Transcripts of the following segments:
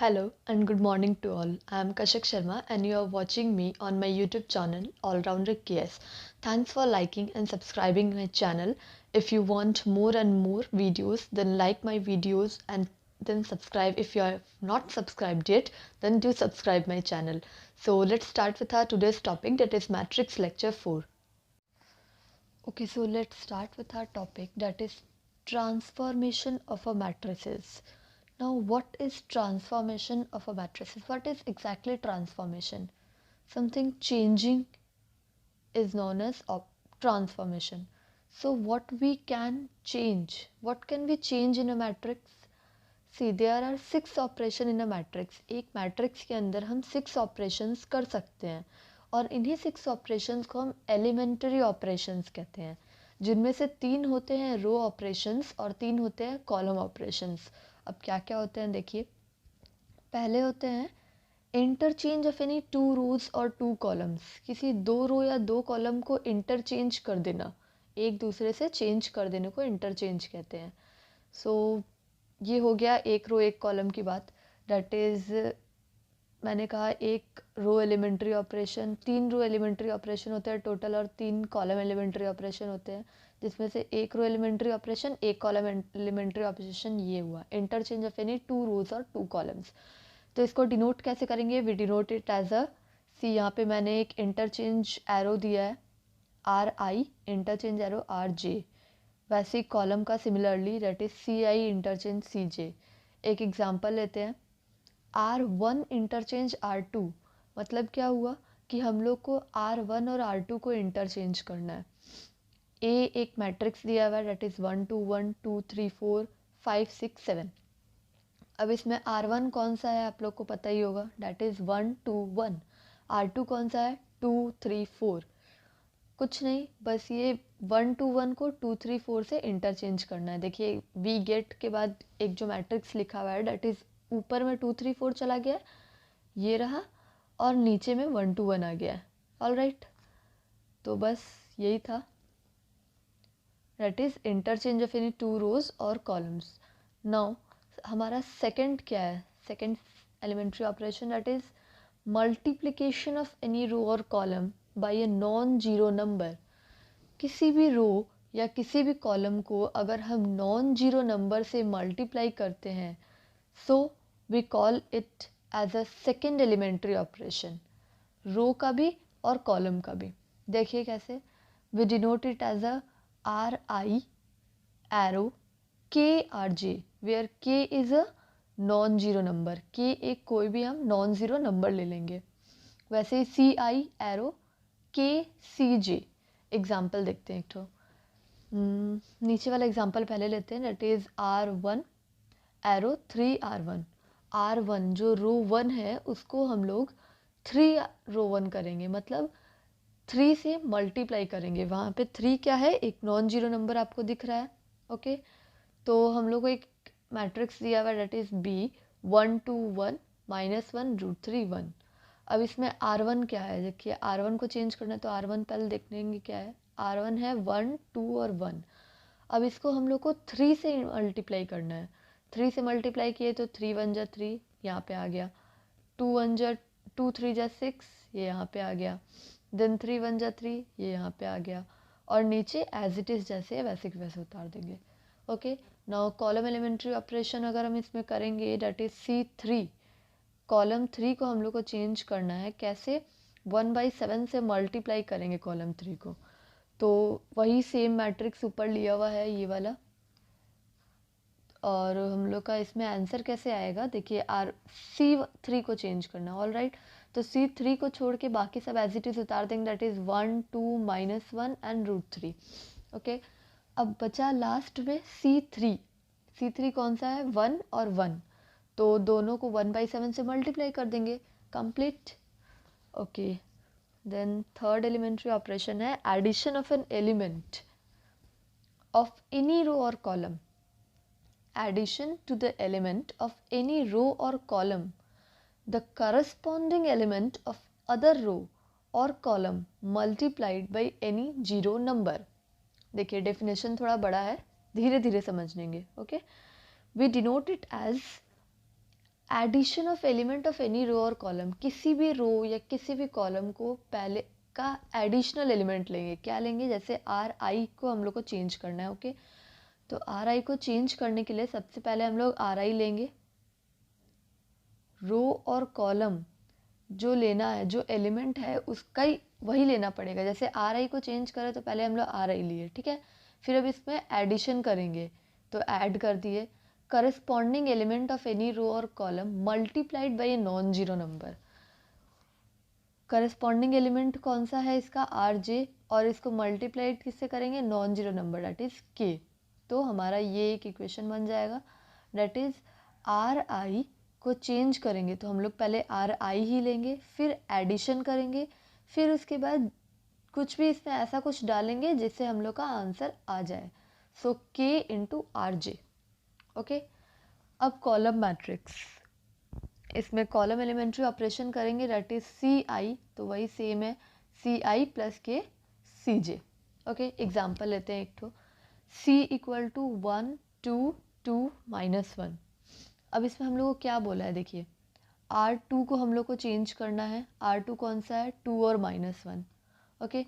Hello and good morning to all. I am Kashak Sharma and you are watching me on my YouTube channel Allrounder KS. Thanks for liking and subscribing my channel. If you want more and more videos, then like my videos and then subscribe. If you have not subscribed yet, then do subscribe my channel. So let's start with our today's topic, that is Matrix Lecture 4. Okay, so let's start with our topic, that is transformation of a matrices. Now, what is transformation of a matrices? What is exactly transformation? Something changing is known as transformation. So, what we can change? What can we change in a matrix? See, there are 6 operation in a matrix. एक matrix के अंदर हम 6 operations कर सकते हैं और इन्हीं 6 operations को हम एलिमेंट्री ऑपरेशंस कहते हैं, जिनमें से 3 होते हैं रो ऑपरेशंस और 3 होते हैं कॉलम ऑपरेशंस. अब क्या क्या होते हैं देखिए. पहले होते हैं इंटरचेंज ऑफ एनी 2 रोज और 2 कॉलम्स. किसी 2 रो या 2 कॉलम को इंटरचेंज कर देना, एक दूसरे से चेंज कर देने को इंटरचेंज कहते हैं. सो ये हो गया एक रो एक कॉलम की बात. डैट इज़ मैंने कहा एक रो एलिमेंट्री ऑपरेशन, 3 रो एलिमेंट्री ऑपरेशन होते हैं टोटल और 3 कॉलम एलिमेंट्री ऑपरेशन होते हैं, जिसमें से एक रो एलिमेंट्री ऑपरेशन एक कॉलम एलिमेंट्री ऑपरेशन. ये हुआ इंटरचेंज ऑफ एनी 2 रोज और 2 कॉलम्स. तो इसको डिनोट कैसे करेंगे? We denote it as a C. यहाँ पे मैंने एक इंटरचेंज एरो दिया है RI, इंटरचेंज एरो RJ. वैसे ही कॉलम का similarly that is CI interchange CJ. एक एग्जांपल लेते हैं, R1 इंटरचेंज R2. मतलब क्या हुआ कि हम लोग को R1 और R2 को इंटरचेंज करना है. A एक मैट्रिक्स दिया हुआ है दैट इज 1 2 1 2 3 4 5 6 7. अब इसमें R1 कौन सा है आप लोग को पता ही होगा, दैट इज 1 2 1. R2 कौन सा है 2 3 4. कुछ नहीं, बस ये 1 2 1 को 2 3 4 से इंटरचेंज करना है. देखिए वी गेट के बाद एक जो मैट्रिक्स लिखा हुआ है डैट इज़ ऊपर में 2 3 4 चला गया, ये रहा, और नीचे में 1 2 1 आ गया. ऑल राइट, तो बस यही था, that is interchange of any 2 rows और कॉलम्स. नाउ हमारा सेकंड क्या है? Second elementary operation that is multiplication of any row और column by a non zero number. किसी भी रो या किसी भी कॉलम को अगर हम नॉन जीरो नंबर से मल्टीप्लाई करते हैं, so we call it as a second elementary operation. Row का भी और कॉलम का भी. देखिए कैसे, we denote it as a RI arrow KRJ, where K is a non zero number. K एक कोई भी हम नॉन जीरो नंबर ले लेंगे. वैसे ही CI एरो KCJ. एग्जाम्पल देखते हैं एक तो. नीचे वाला एग्जाम्पल पहले लेते हैं, that is R1 arrow 3R1. R1 जो रो 1 है उसको हम लोग 3 रो 1 करेंगे, मतलब 3 से मल्टीप्लाई करेंगे. वहाँ पे 3 क्या है? एक नॉन जीरो नंबर आपको दिख रहा है. ओके, तो हम लोग को एक मैट्रिक्स दिया हुआ है दैट इज़ B 1 2 1 -1 √3 1. अब इसमें R1 क्या है? देखिए R1 को चेंज करना है तो R1 पहले देख लेंगे क्या है. R1 है 1 2 और 1. अब इसको हम लोग को 3 से मल्टीप्लाई करना है. 3 से मल्टीप्लाई किए तो 3 1 जा 3, यहाँ पे आ गया. 2 1 जा 2 3 जा 6, ये यहाँ पे आ गया. देन 3 1 जा 3, ये यहाँ पे आ गया. और नीचे एज इट इज़ जैसे है वैसे के वैसे उतार देंगे. Okay, now column elementary operation अगर हम इसमें करेंगे दैट इज़ C3. कॉलम 3 को हम लोग को चेंज करना है. कैसे? 1/7 से मल्टीप्लाई करेंगे कॉलम 3 को. तो वही सेम मैट्रिक्स ऊपर लिया हुआ है ये वाला, और हम लोग का इसमें आंसर कैसे आएगा देखिए. C3 को चेंज करना. ऑल राइट, तो C3 को छोड़ के बाकी सब एज इट इज़ उतार देंगे, दैट इज़ 1 2 -1 एंड √3. ओके, अब बचा लास्ट में C3. C3 कौन सा है? 1 और 1. तो दोनों को 1/7 से मल्टीप्लाई कर देंगे. Complete. Okay, then third elementary operation है addition of an element of any row और column. Addition to the element of any row or column, the corresponding element of other row or column multiplied by any zero number. देखिए definition थोड़ा बड़ा है, धीरे धीरे समझ लेंगे. Okay, we denote it as addition of element of any row और column, किसी भी रो या किसी भी कॉलम को पहले का एडिशनल एलिमेंट लेंगे। क्या लेंगे? जैसे आर आई को हम लोग को चेंज करना है। ओके, तो आर आई को चेंज करने के लिए सबसे पहले हम लोग आर आई लेंगे। रो और कॉलम जो लेना है, जो एलिमेंट है उसका ही वही लेना पड़ेगा। जैसे आर आई को चेंज करें तो पहले हम लोग आर आई लिए, ठीक है। फिर अब इसमें एडिशन करेंगे तो ऐड कर दिए corresponding element of any row और column multiplied by a non zero number. Corresponding element कौन सा है इसका? आर जे, और इसको मल्टीप्लाइड किससे करेंगे? Non zero number, that is K. तो हमारा ये एक इक्वेशन बन जाएगा, डेट इज आर आई को चेंज करेंगे तो हम लोग पहले आर आई ही लेंगे, फिर एडिशन करेंगे, फिर उसके बाद कुछ भी इसमें ऐसा कुछ डालेंगे जिससे हम लोग का आंसर आ जाए। सो के इंटू आर जे। ओके, अब कॉलम मैट्रिक्स, इसमें कॉलम एलिमेंट्री ऑपरेशन करेंगे, दैट इज सी आई, तो वही सेम है, सी आई प्लस के सी जे। ओके, एग्जाम्पल लेते हैं एक तो, सी इक्वल टू 1 2 2 -1। अब इसमें हम लोग को क्या बोला है? देखिए, R2 को हम लोग को चेंज करना है। R2 कौन सा है? 2 और -1। ओके,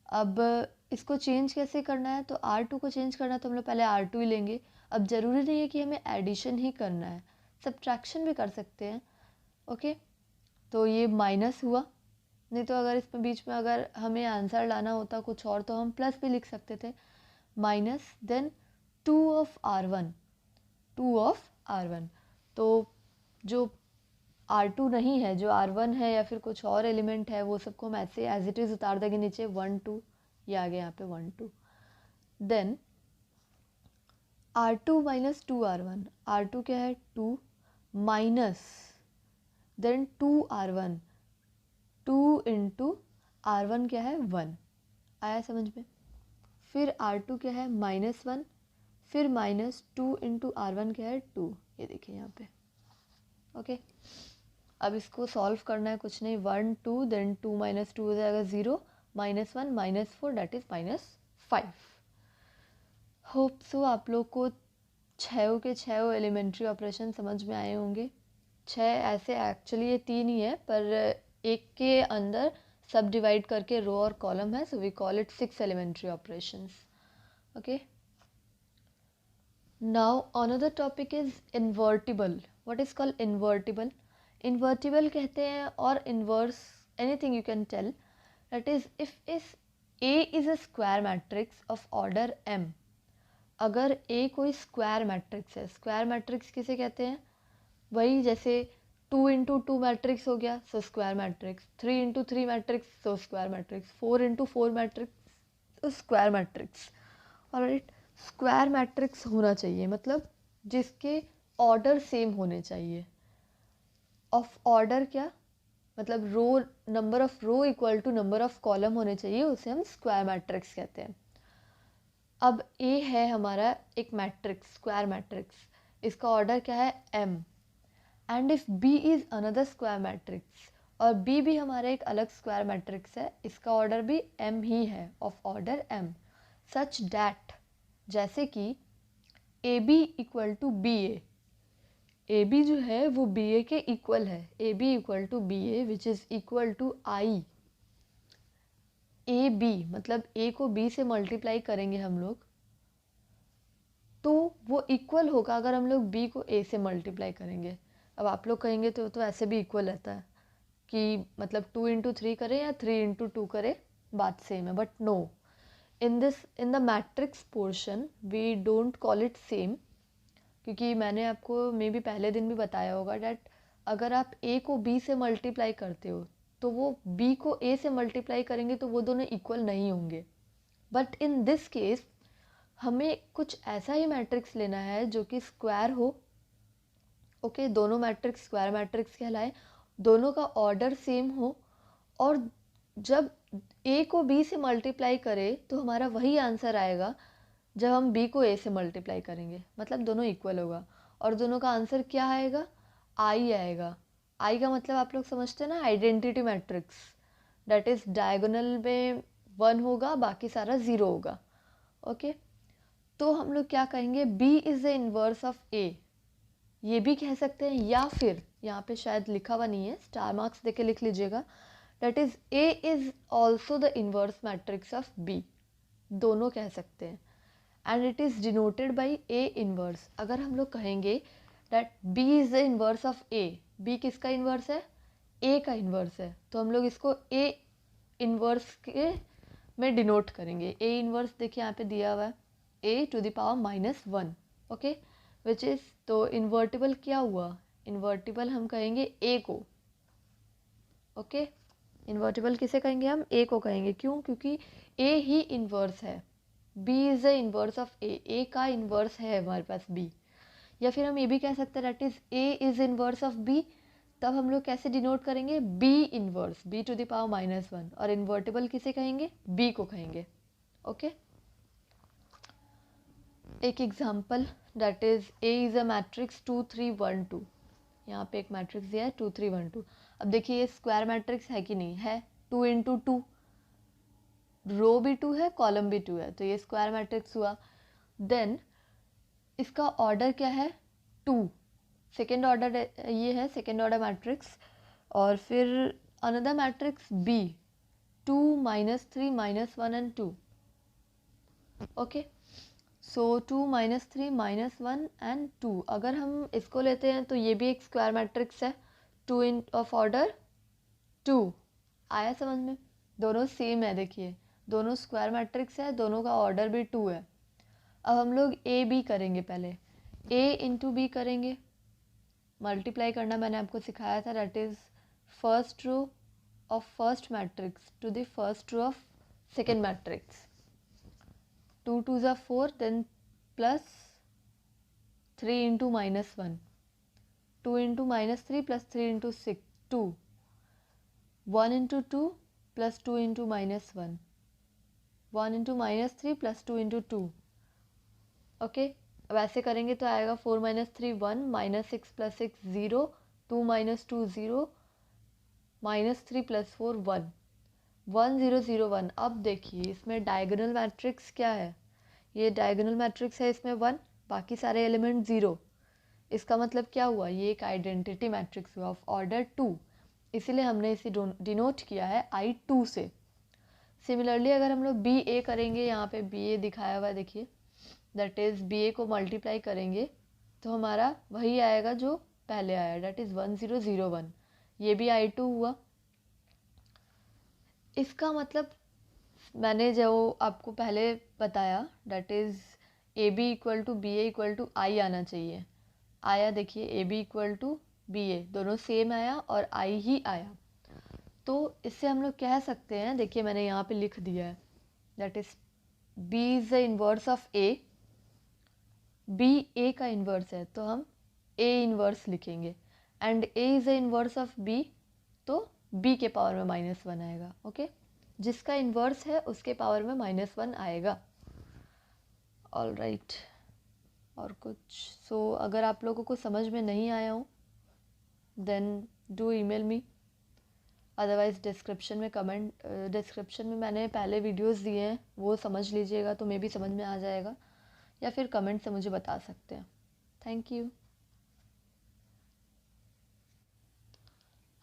अब इसको चेंज कैसे करना है? तो R2 को चेंज करना है तो हम लोग पहले R2 ही लेंगे। अब ज़रूरी नहीं है कि हमें एडिशन ही करना है, सब्ट्रैक्शन भी कर सकते हैं। ओके, तो ये माइनस हुआ, नहीं तो अगर इसमें बीच में अगर हमें आंसर लाना होता कुछ और तो हम प्लस भी लिख सकते थे। Minus then 2 of R1, 2 of R1। तो जो R2 नहीं है, जो R1 है या फिर कुछ और एलिमेंट है, वो सबको हम ऐसे एज इट इज़ उतार देंगे नीचे। 1 2, ये आ गया यहाँ पे 1 2। Then R2 minus 2 R1, R2 क्या है? 2 minus then 2 R1, 2 into R1 क्या है? 1। आया समझ में? फिर R2 क्या है? -1, फिर -2 इंटू R1 क्या है? 2। ये देखिए यहाँ पे। ओके, अब इसको सॉल्व करना है, कुछ नहीं, 1 2 देन 2 -2 हो जाएगा 0, -1 -4 डेट इज -5। होप सो आप लोग को छः के छः एलिमेंट्री ऑपरेशन समझ में आए होंगे। छः ऐसे एक्चुअली ये 3 ही है, पर एक के अंदर सब डिवाइड करके रो और कॉलम है, so we call it 6 elementary operations. Okay, now another topic is invertible. What is called invertible? Invertible कहते हैं, और inverse, anything you can tell, that is if is A is a square matrix of order M. अगर A कोई square matrix है, square matrix किसे कहते हैं? वही जैसे 2 इंटू 2 मैट्रिक्स हो गया, so square matrix, 3 into 3 matrix, so square matrix, 4 into 4 matrix, so square matrix. Alright, square matrix होना चाहिए, मतलब जिसके ऑर्डर सेम होने चाहिए। ऑफ ऑर्डर क्या मतलब? Row, number of row equal to number of column होने चाहिए, उसे हम स्क्वायर मैट्रिक्स कहते हैं। अब ए है हमारा एक मैट्रिक्स, स्क्वायर मैट्रिक्स, इसका ऑर्डर क्या है? m। And if b is another square matrix, और b भी हमारा एक अलग स्क्वायर मैट्रिक्स है, इसका ऑर्डर भी m ही है, of order m, such that, जैसे कि A B equal to B A B जो है वो बी ए के इक्वल है, A B equal to B A which is equal to I A B, मतलब ए को बी से मल्टीप्लाई करेंगे हम लोग तो वो इक्वल होगा अगर हम लोग बी को ए से मल्टीप्लाई करेंगे। अब आप लोग कहेंगे तो ऐसे भी इक्वल रहता है कि मतलब 2 इंटू 3 करें या 3 इंटू 2 करें, बात सेम है, but no, in the matrix portion we don't call it same, क्योंकि मैंने आपको मे बी पहले दिन भी बताया होगा डैट अगर आप ए को बी से मल्टीप्लाई करते हो तो वो बी को ए से मल्टीप्लाई करेंगे तो वो दोनों इक्वल नहीं होंगे। बट इन दिस केस हमें कुछ ऐसा ही मैट्रिक्स लेना है जो कि स्क्वायर हो। ओके, दोनों मैट्रिक्स स्क्वायर मैट्रिक्स कहलाए, दोनों का ऑर्डर सेम हो, और जब ए को बी से मल्टीप्लाई करें तो हमारा वही आंसर आएगा जब हम b को a से मल्टीप्लाई करेंगे, मतलब दोनों इक्वल होगा, और दोनों का आंसर क्या आएगा? i आएगा। i का मतलब आप लोग समझते हैं ना, identity matrix, that is diagonal में 1 होगा, बाकी सारा 0 होगा। ओके, तो हम लोग क्या कहेंगे? b is the inverse of a, ये भी कह सकते हैं, या फिर यहाँ पे शायद लिखा हुआ नहीं है, स्टार मार्क्स देके लिख लीजिएगा, that is A is also the inverse matrix of B, दोनों कह सकते हैं। And it is denoted by A inverse. अगर हम लोग कहेंगे that B is the inverse of A, B किसका इन्वर्स है, ए का इन्वर्स है, तो हम लोग इसको ए इन्वर्स के में डिनोट करेंगे। ए इन्वर्स देखिए यहाँ पे दिया हुआ है, A to the power -1, okay, which is, तो इन्वर्टिबल क्या हुआ, इन्वर्टिबल हम कहेंगे ए को, ओके, इन्वर्टिबल किसे कहेंगे, हम ए को कहेंगे। क्यों, क्योंकि ए ही इन्वर्स है, B is the inverse of A का इन्वर्स है हमारे पास बी। या फिर हम ये भी कह सकते हैं that is A is inverse of B, तब हम लोग कैसे डिनोट करेंगे, B inverse, B to the power -1, और इन्वर्टिबल किसे कहेंगे, बी को कहेंगे, ओके। एक example, that is A is a matrix 2 3 1 2, यहाँ पे एक मैट्रिक्स दिया है 2 3 1 2। अब देखिए ये स्क्वायर मैट्रिक्स है कि नहीं है, 2 × 2, रो भी 2 है, कॉलम भी 2 है, तो ये स्क्वायर मैट्रिक्स हुआ। देन इसका ऑर्डर क्या है, 2, सेकेंड ऑर्डर ये है, सेकेंड ऑर्डर मैट्रिक्स। और फिर another matrix B, 2 -3 -1 and 2, okay. So 2 -3 -1 and 2, अगर हम इसको लेते हैं तो ये भी एक स्क्वायर मैट्रिक्स है, 2 इन ऑफ ऑर्डर 2, आया समझ में, दोनों सेम है, देखिए दोनों स्क्वायर मैट्रिक्स है, दोनों का ऑर्डर भी 2 है। अब हम लोग ए बी करेंगे, पहले ए इंटू बी करेंगे, मल्टीप्लाई करना मैंने आपको सिखाया था, that is first row of first matrix to the first row of second matrix, 2 2s are 4, then plus 3 into -1, 2 into -3 plus 3 into 6 2, 1 into 2 plus 2 into -1, 1 into -3 plus 2 into 2, okay. अब ऐसे करेंगे तो आएगा 4 - 3 1, -6 + 6 0, 2 - 2 0, -3 + 4 1, 1 0 0 1। अब देखिए इसमें डायगोनल मैट्रिक्स क्या है, ये डायगोनल मैट्रिक्स है, इसमें 1, बाकी सारे एलिमेंट 0। इसका मतलब क्या हुआ, ये एक आइडेंटिटी मैट्रिक्स हुआ ऑफ ऑर्डर 2, इसीलिए हमने इसे डिनोट किया है I2 से। सिमिलरली अगर हम लोग बी ए करेंगे, यहाँ पे बी ए दिखाया हुआ है देखिए, दैट इज़ बी ए को मल्टीप्लाई करेंगे तो हमारा वही आएगा जो पहले आया, दैट इज़ 1 0 0 1, ये भी I2 हुआ। इसका मतलब मैंने जो आपको पहले बताया, that is A B equal to B A equal to I आना चाहिए, आया, देखिए A B equal to B A, दोनों सेम आया और आई ही आया। तो इससे हम लोग कह सकते हैं, देखिए मैंने यहाँ पे लिख दिया है, that is B is the inverse of A, B A का इन्वर्स है तो हम ए इन्वर्स लिखेंगे, and A is the inverse of B, तो बी के पावर में -1 आएगा, ओके। जिसका इन्वर्स है उसके पावर में -1 आएगा, ऑल राइट। और कुछ, सो अगर आप लोगों को समझ में नहीं आया हो then do email me, otherwise description में मैंने पहले वीडियोस दिए हैं, वो समझ लीजिएगा तो मे भी समझ में आ जाएगा, या फिर कमेंट से मुझे बता सकते हैं। Thank you.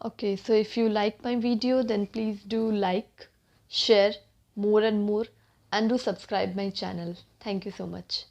Okay, so if you like my video, then please do like, share more and more, and do subscribe my channel. Thank you so much.